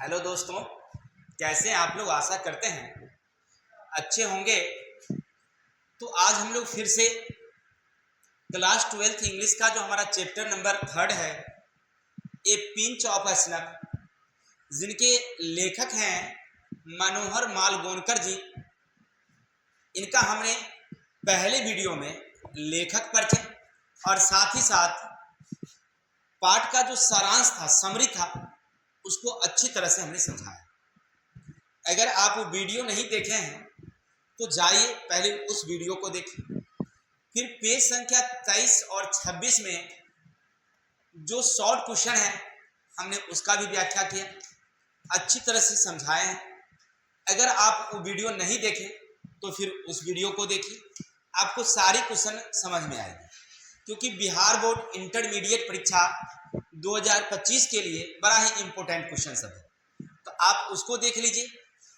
Hello दोस्तों, कैसे हैं आप लोग। आशा करते हैं अच्छे होंगे। तो आज हम लोग फिर से क्लास 12th इंग्लिश का जो हमारा चैप्टर नंबर 3 है, ए पिंच ऑफ स्नफ, जिनके लेखक हैं मनोहर मालगोनकर जी। इनका हमने पहले वीडियो में लेखक परिचय और साथ ही साथ पाठ का जो सारांश था, समरी था, उसको अच्छी तरह से हमने समझाया। अगर आप वो वीडियो नहीं देखे हैं तो जाइए पहले उस वीडियो को देखें। फिर पेज संख्या 23 और 26 में जो शॉर्ट क्वेश्चन है हमने उसका भी व्याख्या किया, अच्छी तरह से समझाए हैं। अगर आप वो वीडियो नहीं देखें तो फिर उस वीडियो को देखिए, आपको सारी क्वेश्चन समझ में आएगी। क्योंकि बिहार बोर्ड इंटरमीडिएट परीक्षा 2025 के लिए बड़ा ही इंपॉर्टेंट क्वेश्चन सब है, तो आप उसको देख लीजिए।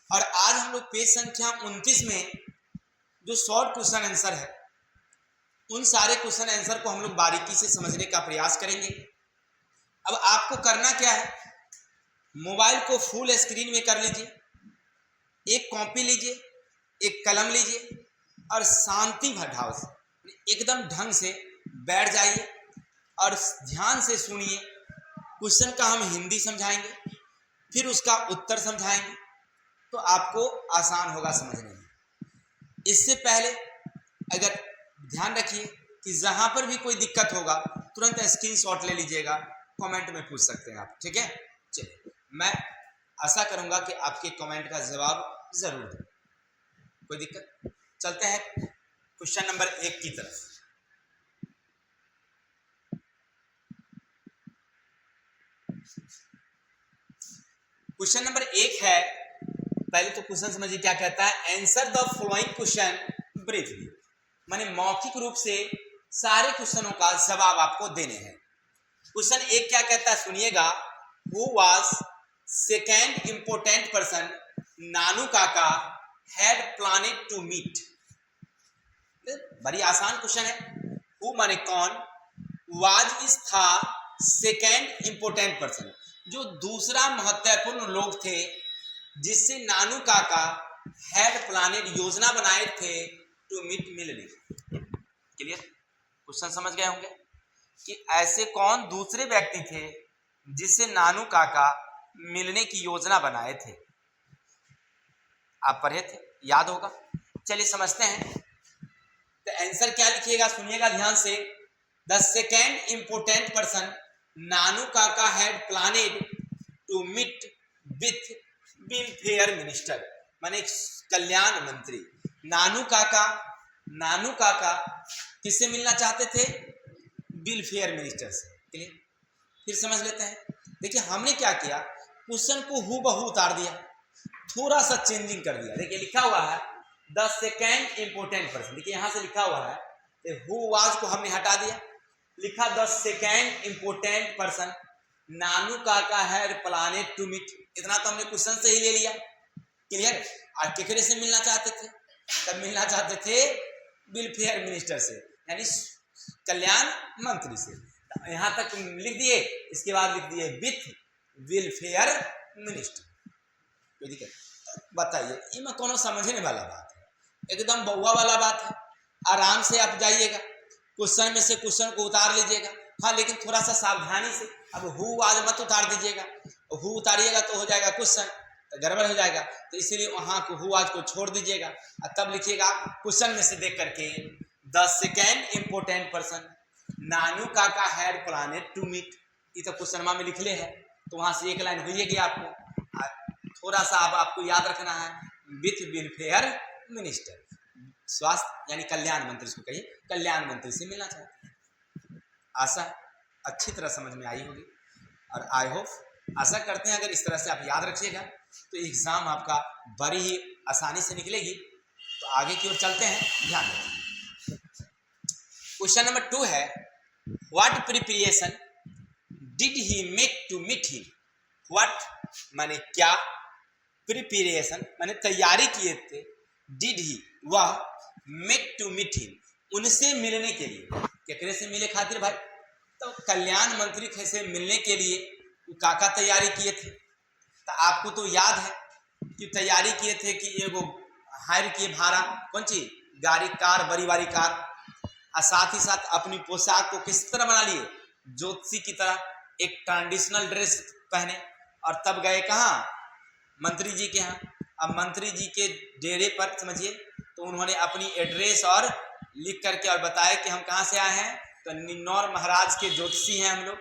और आज हम लोग पेज संख्या 29 में जो शॉर्ट क्वेश्चन आंसर है, उन सारे क्वेश्चन आंसर को हम लोग बारीकी से समझने का प्रयास करेंगे। अब आपको करना क्या है, मोबाइल को फुल स्क्रीन में कर लीजिए, एक कॉपी लीजिए, एक कलम लीजिए और शांति भाव से एकदम ढंग से बैठ जाइए और ध्यान से सुनिए। क्वेश्चन का हम हिंदी समझाएंगे, फिर उसका उत्तर समझाएंगे, तो आपको आसान होगा समझने में। इससे पहले अगर ध्यान रखिए कि जहां पर भी कोई दिक्कत होगा तुरंत स्क्रीनशॉट ले लीजिएगा, कमेंट में पूछ सकते हैं आप, ठीक है। चलिए, मैं आशा करूंगा कि आपके कमेंट का जवाब जरूर दें। कोई दिक्कत, चलते हैं क्वेश्चन नंबर 1 की तरफ। क्वेश्चन नंबर 1 है, पहले तो क्वेश्चन समझिए क्या कहता है। Answer the following question briefly, माने मौखिक रूप से सारे क्वेश्चनों का जवाब आपको देने हैं। क्वेश्चन 1 क्या कहता है, सुनिएगा। Who was second important person Nanu Kaka had planning to meet. बड़ी आसान क्वेश्चन है। हु माने कौन, वाज इस था, सेकेंड इंपोर्टेंट पर्सन जो दूसरा महत्वपूर्ण लोग थे जिससे नानू काका हैड प्लानिंग योजना बनाए थे टू मीट मिलने। क्लियर, क्वेश्चन समझ गए होंगे कि ऐसे कौन दूसरे व्यक्ति थे जिससे नानू काका मिलने की योजना बनाए थे। आप पढ़े थे, याद होगा। चलिए समझते हैं। तो आंसर क्या लिखिएगा, सुनिएगा ध्यान से। The second important person Nanu Kaka had planning to meet with welfare minister, माने कल्याण मंत्री। नानू काका किससे मिलना चाहते थे, वेलफेयर मिनिस्टर से। क्लियर, फिर समझ लेते हैं। देखिए हमने क्या किया, क्वेश्चन को हूबहू उतार दिया, थोड़ा सा चेंजिंग कर दिया। देखिए लिखा हुआ है द सेकेंड इंपोर्टेंट पर्सन, देखिए यहां से लिखा हुआ है, हु वाज को हमने हटा दिया, लिखा the second important person Nanu Kaka had planning to meet. इतना तो हमने क्वेश्चन से ही ले लिया। क्लियर, और केकरे से मिलना चाहते थे, तब मिलना चाहते थे वेलफेयर मिनिस्टर से, यानी कल्याण मंत्री से। यहां तक लिख दिए, इसके बाद लिख दिए विथ वेलफेयर मिनिस्टर। कोई दिक्कत, बताइए इनमें कौन समझने वाला बात है, एकदम बउआ वाला बात है। आराम से आप जाइएगा, क्वेश्चन में से क्वेश्चन को उतार लीजिएगा। हाँ, लेकिन थोड़ा सा सावधानी से। अब हु आज मत उतार दीजिएगा, हु उतारिएगा तो हो जाएगा क्वेश्चन, तो गड़बड़ हो जाएगा। तो इसीलिए वहां को हु आज को छोड़ दीजिएगा और तब लिखिएगा क्वेश्चन में से देख करके the second important person Nanu Kaka had planning to meet. ये तो क्वेश्चन में लिखले है, तो वहां से एक लाइन हो गया आपको। थोड़ा सा आपको याद रखना है, विथ वेलफेयर मिनिस्टर, स्वास्थ्य यानी कल्याण मंत्री, इसको कहिए कल्याण मंत्री से मिलना चाहते हैं। आशा अच्छी तरह समझ में आई होगी और आई होप, आशा करते हैं अगर इस तरह से आप याद रखिएगा तो एग्जाम आपका बड़ी ही आसानी से निकलेगी। तो आगे की ओर चलते हैं, ध्यान रखिए। क्वेश्चन नंबर 2 है, what preparation did he make to meet him. What माने क्या, प्रिपरेशन माने तैयारी किए थे, डिड ही वह, मेक टू मीट हिम उनसे मिलने के लिए। केकरे से मिले खातिर भाई, तो कल्याण मंत्री से मिलने के लिए काका तैयारी किए थे। तो आपको तो याद है कि तैयारी किए थे कि एगो हायर किए भाड़ा कौन सी गाड़ी कार बड़ी वाली कार, और साथ ही साथ अपनी पोशाक को किस तरह बना लिए, ज्योतिषी की तरह एक ट्रेडिशनल ड्रेस पहने, और तब गए कहाँ, मंत्री जी के यहाँ। अब मंत्री जी के डेरे पर समझिए, तो उन्होंने अपनी एड्रेस और लिख करके और बताया कि हम कहाँ से आए हैं, तो निन्नौर महाराज के ज्योतिषी हैं हम लोग,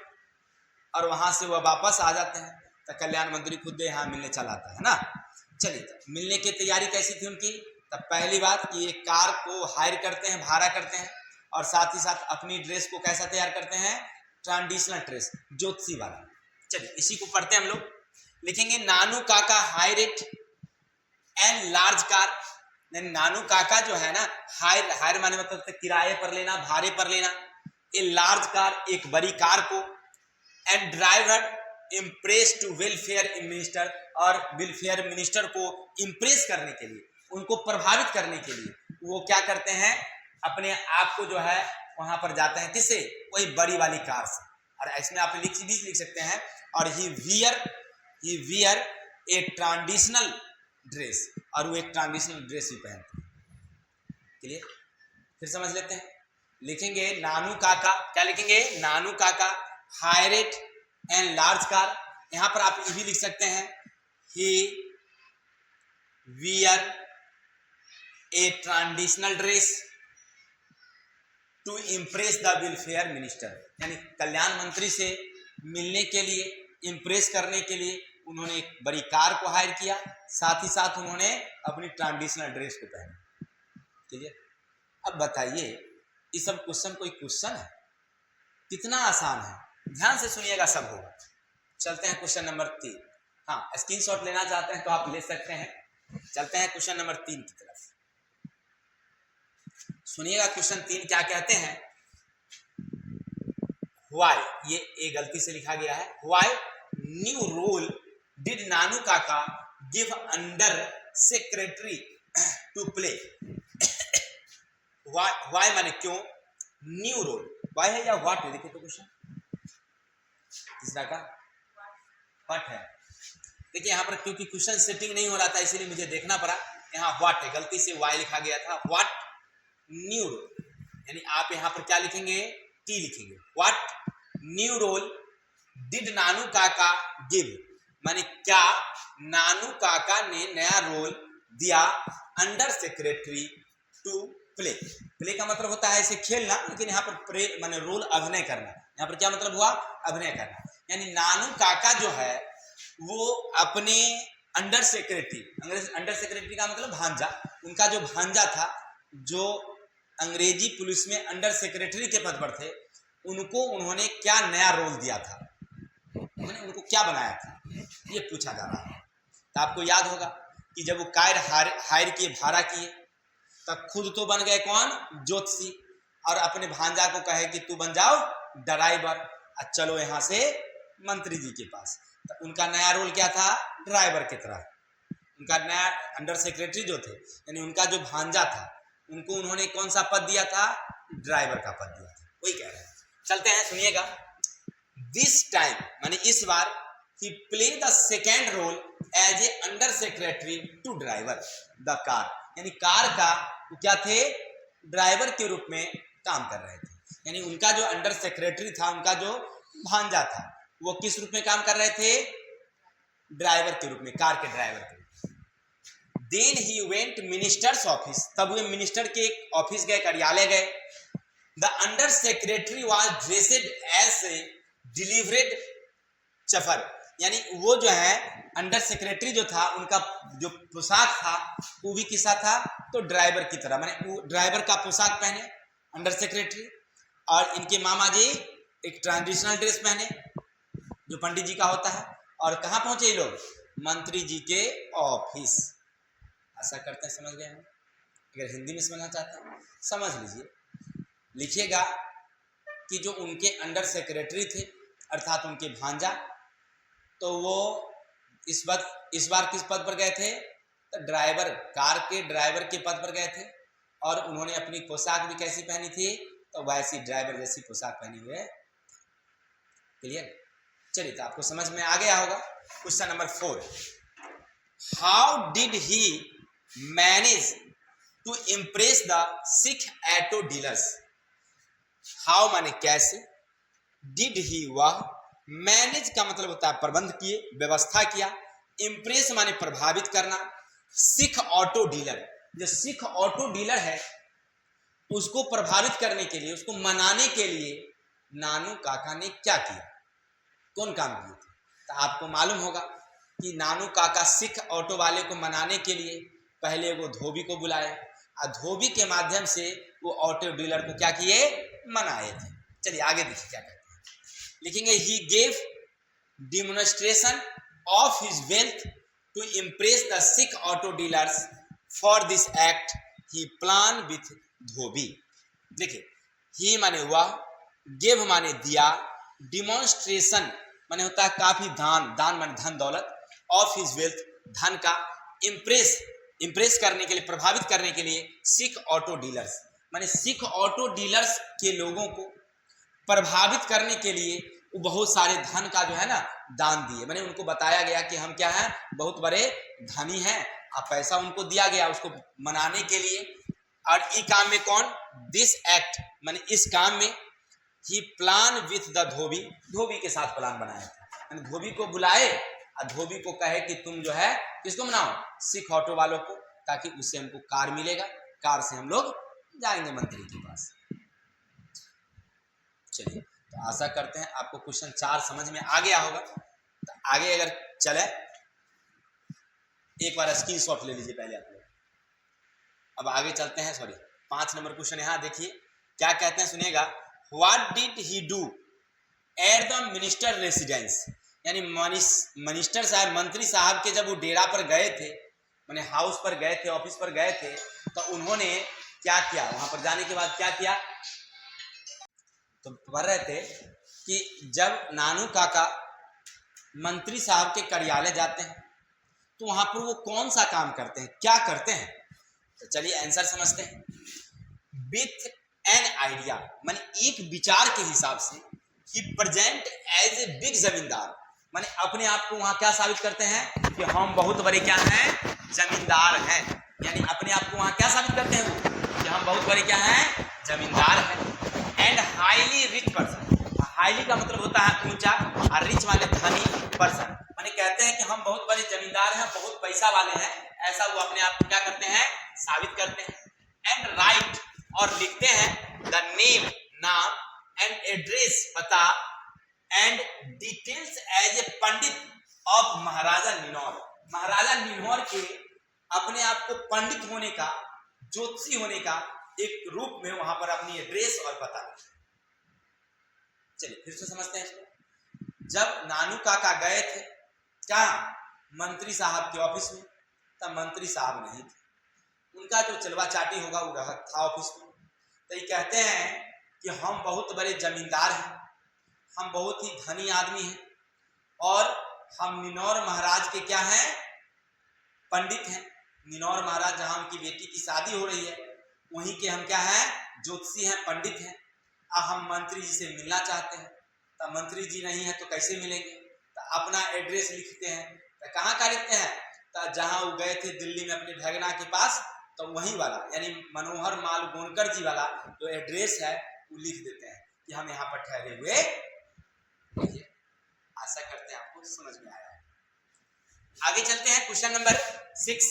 और वहां से वह वापस आ जाते हैं। तो कल्याण मंत्री खुद यहाँ मिलने चला आता है ना। चलिए, तो मिलने की तैयारी कैसी थी उनकी, तब पहली बात कि ये कार को हायर करते हैं, भाड़ा करते हैं, और साथ ही साथ अपनी ड्रेस को कैसा तैयार करते हैं, ट्रेडिशनल ड्रेस ज्योतिषी वाला। चलिए इसी को पढ़ते हैं हम लोग। लिखेंगे Nanu Kaka hired and large car. Nanu Kaka जो है ना, हायर हायर माने मतलब किराए पर लेना, भाड़े पर लेना, ए लार्ज कार एक बड़ी कार को, and driver impress to welfare minister, और वेलफेयर मिनिस्टर को इम्प्रेस करने के लिए, उनको प्रभावित करने के लिए वो क्या करते हैं, अपने आप को जो है वहां पर जाते हैं, किससे, वही बड़ी वाली कार से। और इसमें आप लिख सकते हैं, और ही वियर ए ट्रेडिशनल ड्रेस, और वो एक ट्रेडिशनल ड्रेस भी पहनते हैं। क्लियर, फिर समझ लेते हैं। लिखेंगे नानू काका, क्या लिखेंगे, Nanu Kaka hired and large car. यहां पर आप ये भी लिख सकते हैं, he wear a traditional dress to impress the welfare minister, यानी कल्याण मंत्री से मिलने के लिए, इम्प्रेस करने के लिए उन्होंने एक बड़ी कार को हायर किया, साथ ही साथ उन्होंने अपनी ट्रेडिशनल ड्रेस को पहना। क्लियर। अब बताइए, ये सब क्वेश्चन कोई क्वेश्चन है, कितना आसान है, ध्यान से सुनिएगा, सब होगा। चलते हैं क्वेश्चन नंबर 3। हाँ, स्क्रीनशॉट लेना चाहते हैं तो आप ले सकते हैं। चलते हैं क्वेश्चन नंबर 3 की तरफ। सुनिएगा क्वेश्चन 3 क्या कहते हैं। व्हाई, ये ए गलती से लिखा गया है, why new rule did Nanu Kaka give under secretary to play. Why माने क्यों, न्यू रोल, व्हाई है या व्हाट है, देखिए तो क्वेश्चन तीसरा का व्हाट है। देखिए यहाँ पर क्योंकि क्वेश्चन सेटिंग नहीं हो रहा था, इसीलिए मुझे देखना पड़ा। यहाँ व्हाट है, गलती से वाई लिखा गया था, व्हाट न्यू रोल, यानी आप यहाँ पर क्या लिखेंगे, टी लिखेंगे। What new role did Nanu Kaka give, माने क्या नानू काका ने नया रोल दिया under secretary to play. Play का मतलब होता है इसे खेलना, लेकिन यहाँ पर प्ले माने रोल अभिनय करना। यहाँ पर क्या मतलब हुआ, अभिनय करना। यानी नानू काका जो है वो अपने अंडर सेक्रेटरी, अंडर सेक्रेटरी का मतलब भांजा, उनका जो भांजा था, जो अंग्रेजी पुलिस में अंडर सेक्रेटरी के पद पर थे, उनको उन्होंने क्या नया रोल दिया था, उन्होंने उनको क्या बनाया था, ये पूछा जा रहा है। तो आपको याद होगा कि जब वो कार हायर किए, भाड़ा किए, तब खुद तो बन गए कौन, ज्योतिषी, और अपने भांजा को कहे कि तू बन जाओ ड्राइवर, और चलो यहाँ से मंत्री जी के पास। तो उनका नया रोल क्या था, ड्राइवर की तरह। उनका नया अंडर सेक्रेटरी जो थे, यानी उनका जो भांजा था, उनको उन्होंने कौन सा पद दिया था, ड्राइवर का पद दिया था, वही कह रहे हैं। चलते हैं, सुनिएगा। दिस टाइम माने इस बार, he play the second role as a under secretary to driver the car, यानी कार का वो क्या थे, ड्राइवर के रूप में काम कर रहे थे। यानी उनका जो अंडर सेक्रेटरी था, उनका जो भांजा था, वो किस रूप में काम कर रहे थे, ड्राइवर के रूप में, कार के ड्राइवर के रूप में। Then he went minister's office, तब वे मिनिस्टर के ऑफिस गए, कार्यालय गए। The under secretary was dressed as a delivered chauffeur, यानी वो जो है अंडर सेक्रेटरी जो था, उनका जो पोशाक था वो भी किसा था, तो ड्राइवर की तरह, माने वो ड्राइवर का पोशाक पहने अंडर सेक्रेटरी, और इनके मामा जी एक ट्रेडिशनल ड्रेस पहने जो पंडित जी का होता है। और कहाँ पहुंचे ये लोग, मंत्री जी के ऑफिस। ऐसा करते हैं, समझ गए हम। अगर हिंदी में समझना चाहते हैं समझ लीजिए, लिखिएगा कि जो उनके अंडर सेक्रेटरी थे, अर्थात उनके भांजा, तो वो इस बार किस पद पर गए थे, तो ड्राइवर, कार के ड्राइवर के पद पर गए थे, और उन्होंने अपनी पोशाक भी कैसी पहनी थी, तो वैसी ड्राइवर जैसी पोशाक पहनी हुए। क्लियर। चलिए, तो आपको समझ में आ गया होगा। Question number 4, how did he manage to impress the Sikh auto dealers. How माने कैसे, डिड ही वह, मैनेज का मतलब होता है प्रबंध किए, व्यवस्था किया, इम्प्रेस माने प्रभावित करना, सिख ऑटो डीलर, जो सिख ऑटो डीलर है उसको प्रभावित करने के लिए, उसको मनाने के लिए नानू काका ने क्या किया, कौन काम किए थे। तो आपको मालूम होगा कि नानू काका सिख ऑटो वाले को मनाने के लिए पहले वो धोबी को बुलाए और धोबी के माध्यम से वो ऑटो डीलर को क्या किए, मनाए थे। चलिए आगे देखिए क्या कहते हैं, लिखेंगे he gave demonstration of his wealth to impress the Sikh auto dealers for this act he plan with dhobi. देखिए, ही माने वह, गिव माने दिया, डिमॉन्स्ट्रेशन माने होता है काफी दान, दान माने धन दौलत, ऑफ हिज वेल्थ धन का, इम्प्रेस करने के लिए, प्रभावित करने के लिए, सिख ऑटो डीलर्स माने सिख ऑटो डीलर्स के लोगों को प्रभावित करने के लिए वो बहुत सारे धन का जो है ना दान दिए। माने उनको बताया गया कि हम क्या हैं, बहुत बड़े धनी हैं, अब पैसा उनको दिया गया उसको मनाने के लिए। और ई काम में कौन, दिस एक्ट माने इस काम में, ही प्लान विथ द धोबी, धोबी के साथ प्लान बनाया था। धोबी को बुलाए और धोबी को कहे कि तुम जो है किसको मनाओ, सिख ऑटो वालों को, ताकि उससे हमको कार मिलेगा, कार से हम लोग जाएंगे मंत्री के पास। चलिए, तो आशा करते हैं आपको क्वेश्चन 4 समझ में आ गया होगा। तो आगे अगर चले, एक बार स्क्रीनशॉट ले लीजिए पहले आप लोग। अब आगे चलते हैं, सॉरी 5 नंबर क्वेश्चन यहाँ देखिए क्या कहते हैं, सुनिएगा। What did he do at the minister residence, यानी मिनिस्टर साहब, मंत्री साहब के जब वो डेरा पर गए थे, माने हाउस पर गए थे, ऑफिस पर गए थे, तो उन्होंने क्या किया, वहां पर जाने के बाद क्या किया। तो पढ़ रहे थे कि जब नानू काका मंत्री साहब के कार्यालय जाते हैं तो वहां पर वो कौन सा काम करते हैं, क्या करते हैं। तो चलिए आंसर समझते हैं। विथ एन आइडिया माने एक विचार के हिसाब से, ही प्रेजेंट एज ए बिग जमींदार, माने अपने आप को वहां क्या साबित करते हैं कि हम बहुत बड़े क्या हैं, जमींदार हैं। यानी अपने आप को वहां क्या साबित करते हैं वो, कि हम बहुत बड़े क्या हैं, जमींदार हैं। And highly rich person, highly का मतलब होता है ऊंचा, और रिच वाले धनी पर्सन, माने कहते हैं कि हम बहुत बड़े जमींदार हैं, बहुत पैसा वाले हैं, ऐसा वो अपने आप को क्या करते हैं, साबित करते हैं। एंड राइट, और लिखते हैं, द नेम नाम, एंड एड्रेस पता, and details as a pandit of Maharaja Ninaur, Maharaja Ninaur के अपने आप को पंडित होने का, ज्योतिषी होने का एक रूप में वहां पर अपनी एड्रेस और पता। चलिए फिर से समझते हैं इसको। जब नानू काका गए थे क्या, मंत्री साहब के ऑफिस में, तब मंत्री साहब नहीं थे, उनका जो चलवा चाटी होगा वो रहा था ऑफिस में। तो ये कहते हैं कि हम बहुत बड़े जमींदार हैं, हम बहुत ही धनी आदमी हैं, और हम निनौर महाराज के क्या हैं, पंडित हैं। निनौर महाराज जहां उनकी बेटी की शादी हो रही है वहीं के हम क्या हैं, ज्योतिषी हैं, पंडित हैं। अब हम मंत्री जी से मिलना चाहते हैं, तो मंत्री जी नहीं है तो कैसे मिलेंगे, तो अपना एड्रेस लिखते हैं। तो कहाँ का लिखते हैं, तो जहां वो गए थे दिल्ली में अपने भगना के पास, तो वहीं वाला यानी मनोहर माल गोनकर जी वाला जो एड्रेस है वो लिख देते हैं कि हम यहाँ पर ठहरे हुए। आशा करते हैं आपको समझ में आया है। आगे चलते हैं question number 6,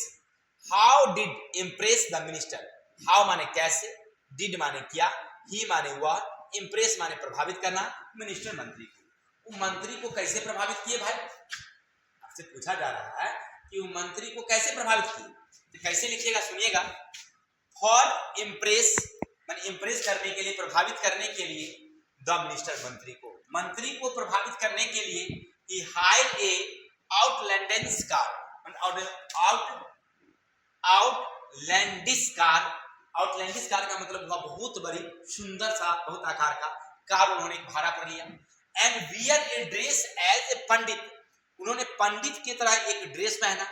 how did impress the minister. How माने कैसे, डिड माने किया, ही माने हुआ, इम्प्रेस माने प्रभावित करना, मिनिस्टर मंत्री को। वो मंत्री को कैसे प्रभावित किए भाई, आपसे पूछा जा रहा है कि वो मंत्री को कैसे प्रभावित किए। तो कैसे लिखिएगा सुनिएगा। फॉर इम्प्रेस माने इम्प्रेस करने के लिए, प्रभावित करने के लिए, द मिनिस्टर मंत्री को, मंत्री को प्रभावित करने के लिए, ही हायर्ड ए outlandish car, outlandish car, outlandish car का मतलब हुआ बहुत बड़ी, सुंदर सा, बहुत आकार का कार उन्होंने भाड़ा पर लिया। And wear a dress as a pandit, उन्होंने पंडित की तरह एक ड्रेस पहना।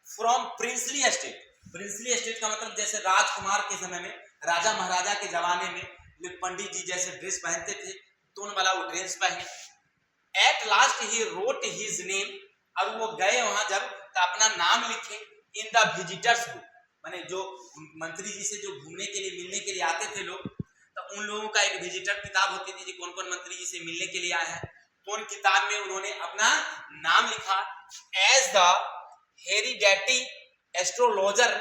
From princely estate, princely estate का मतलब जैसे राजकुमार के समय में, राजा महाराजा के जमाने में लोग पंडित जी जैसे ड्रेस पहनते थे, तो वाला वो ड्रेस पहने। At last he wrote his name, और वो गए वहां जब तो अपना नाम लिखे इन द विजिटर्स बुक, माने जो मंत्री जी से जो घूमने के लिए मिलने के लिए आते थे लोग, तो उन लोगों का एक विजिटर किताब होती थी, कौन कौन मंत्री जी से मिलने के लिए आए हैं, तो उन किताब में उन्होंने अपना नाम लिखा as the hereditary astrologer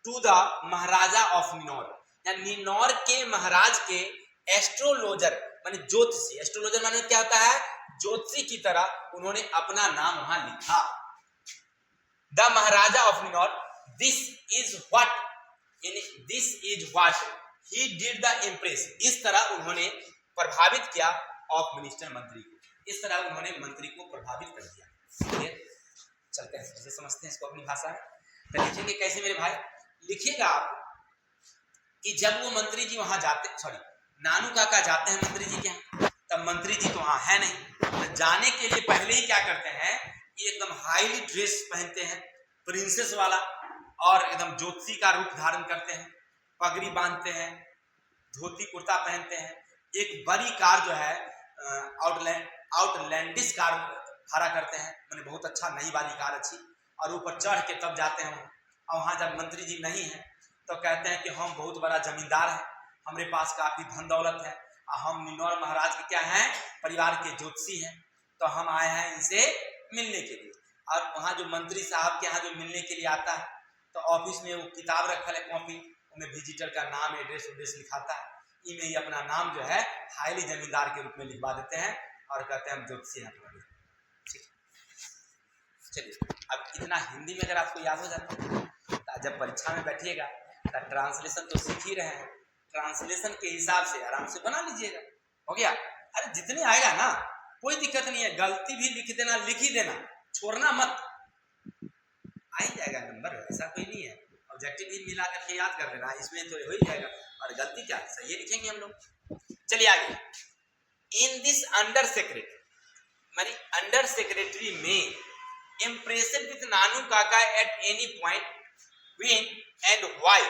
to the Maharaja of Ninaur, या निनौर के महाराज के एस्ट्रोलॉजर माने ज्योतिषी, एस्ट्रोलॉजर माने क्या होता है, ज्योतिषी की तरह उन्होंने अपना नाम वहां लिखा। The Maharaja of Ninaur, this is what he did the impress, इस तरह उन्होंने प्रभावित किया ऑफ मिनिस्टर, मंत्री को, इस तरह उन्होंने मंत्री को प्रभावित कर दिया। चलते हैं फिर से समझते हैं इसको अपनी भाषा में। तो लिखेंगे कैसे मेरे भाई, लिखिएगा आप कि जब वो मंत्री जी वहां जाते, सॉरी नानू काका जाते हैं मंत्री जी के यहाँ, तब मंत्री जी तो वहां है नहीं, तो जाने के लिए पहले ही क्या करते हैं, ये एकदम हाईली ड्रेस पहनते हैं प्रिंसेस वाला, और एकदम ज्योतिषी का रूप धारण करते हैं, पगड़ी बांधते हैं, धोती कुर्ता पहनते हैं, एक बड़ी कार जो है आउटलैंडिश कार भाड़ा करते हैं, मैंने बहुत अच्छा नई वाली कार अच्छी, और ऊपर चढ़ के तब जाते हैं। और वहाँ जब मंत्री जी नहीं हैं तो कहते हैं कि हम बहुत बड़ा जमींदार हैं, हमारे पास काफी धन दौलत है, और हम निनौर महाराज के क्या हैं, परिवार के ज्योतिषी हैं, तो हम आए हैं इनसे मिलने के लिए। और वहाँ जो मंत्री साहब के यहाँ जो मिलने के लिए आता है, तो ऑफिस में वो किताब रखा है, कॉपी, उनमें विजिटर का नाम एड्रेस लिखाता है, इनमें ही अपना नाम जो है हाईली जमींदार के रूप में लिखवा देते हैं और कहते हैं हम ज्योतिषी हैं। चलिए, अब इतना हिंदी में अगर आपको याद हो जाता है तो जब परीक्षा में बैठिएगा तो ट्रांसलेशन तो सीख ही रहे हैं, ट्रांसलेशन के हिसाब से आराम से बना लीजिएगा, हो गया। अरे जितने आएगा ना कोई दिक्कत नहीं है, गलती भी लिख देना, लिख ही देना, छोड़ना मत, आ ही जाएगा नंबर, ऐसा कोई नहीं है। ऑब्जेक्टिव भी मिला करके याद कर लेना, इसमें तो हो ही जाएगा, और गलती क्या सही लिखेंगे हम लोग। चलिए आगे, इन दिस अंडर सेक्रेटरी, मानी अंडर सेक्रेटरी में impression with Nanu Kaka at any point, when and why,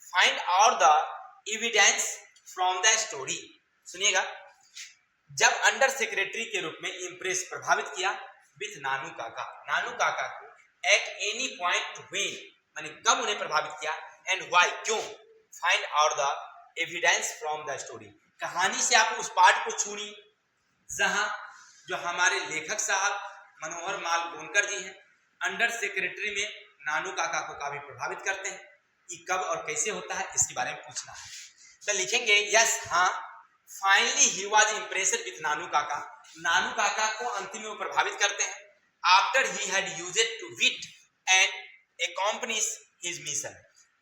find out the evidence from the story। सुनिएगा, जब अंडर सेक्रेटरी के रूप में इम्प्रेस प्रभावित किया विथ नानू काका को एट एनी पॉइंट व्हेन, माने कब उन्हें प्रभावित किया, एंड व्हाई क्यों, find out the evidence from the story, कहानी से आप उस पार्ट को चुनिए जहां जो हमारे लेखक साहब मनोहर माल गोनकर जी हैं, अंडर सेक्रेटरी में नानू काका को काफी प्रभावित करते हैं, ये कब और कैसे होता है इसके बारे में पूछना है। तो लिखेंगे यस, हाँ, finally he was impressed with Nanu Kaka को अंतिम में वो प्रभावित करते हैं, after he had used to wit and accompanies his mission,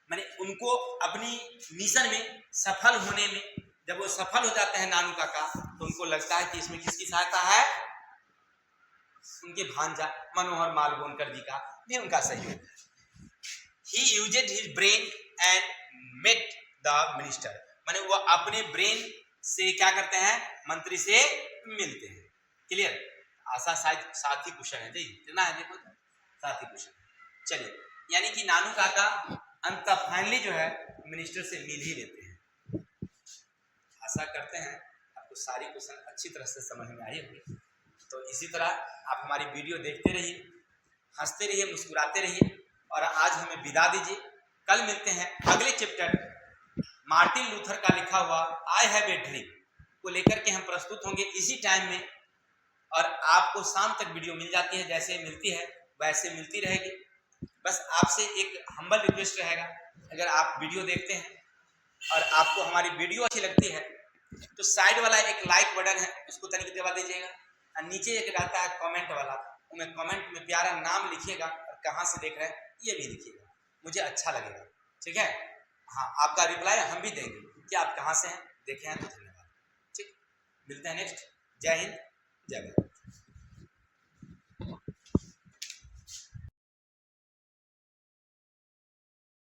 माने उनको अपनी मिशन में सफल होने में, जब वो सफल हो जाते हैं नानू काका, तो उनको लगता है कि इसमें किसकी सहायता है, उनके भांजा मनोहर माल गोनकर जी का भी उनका सहयोग है। He used his brain and met the minister, माने वो अपने ब्रेन से क्या करते हैं, मंत्री से मिलते हैं। क्लियर, आशा शायद साथी क्वेश्चन है जी, इतना है देखो साथी क्वेश्चन। चलिए, यानी कि नानू काका अंत फाइनली जो है मिनिस्टर से मिल ही लेते हैं। आशा करते हैं आपको सारी क्वेश्चन अच्छी तरह से समझ में आई होगी। तो इसी तरह आप हमारी वीडियो देखते रहिए, हंसते रहिए, मुस्कुराते रहिए, और आज हमें विदा दीजिए। कल मिलते हैं अगले चैप्टर मार्टिन लूथर का लिखा हुआ आई हैव ए ड्रीम को लेकर के हम प्रस्तुत होंगे इसी टाइम में, और आपको शाम तक वीडियो मिल जाती है, जैसे मिलती है वैसे मिलती रहेगी। बस आपसे एक हम्बल रिक्वेस्ट रहेगा, अगर आप वीडियो देखते हैं और आपको हमारी वीडियो अच्छी लगती है तो साइड वाला एक लाइक बटन है, उसको तनिक दबा दीजिएगा, और नीचे एक रहता है कमेंट वाला, उनमें कमेंट में प्यारा नाम लिखिएगा और कहाँ से देख रहे हैं ये भी लिखिएगा, मुझे अच्छा लगेगा, ठीक है। हाँ, आपका रिप्लाई हम भी देंगे कि आप कहाँ से हैं, देखे हैं तो धन्यवाद। ठीक, मिलते हैं नेक्स्ट। जय हिंद, जय भारत।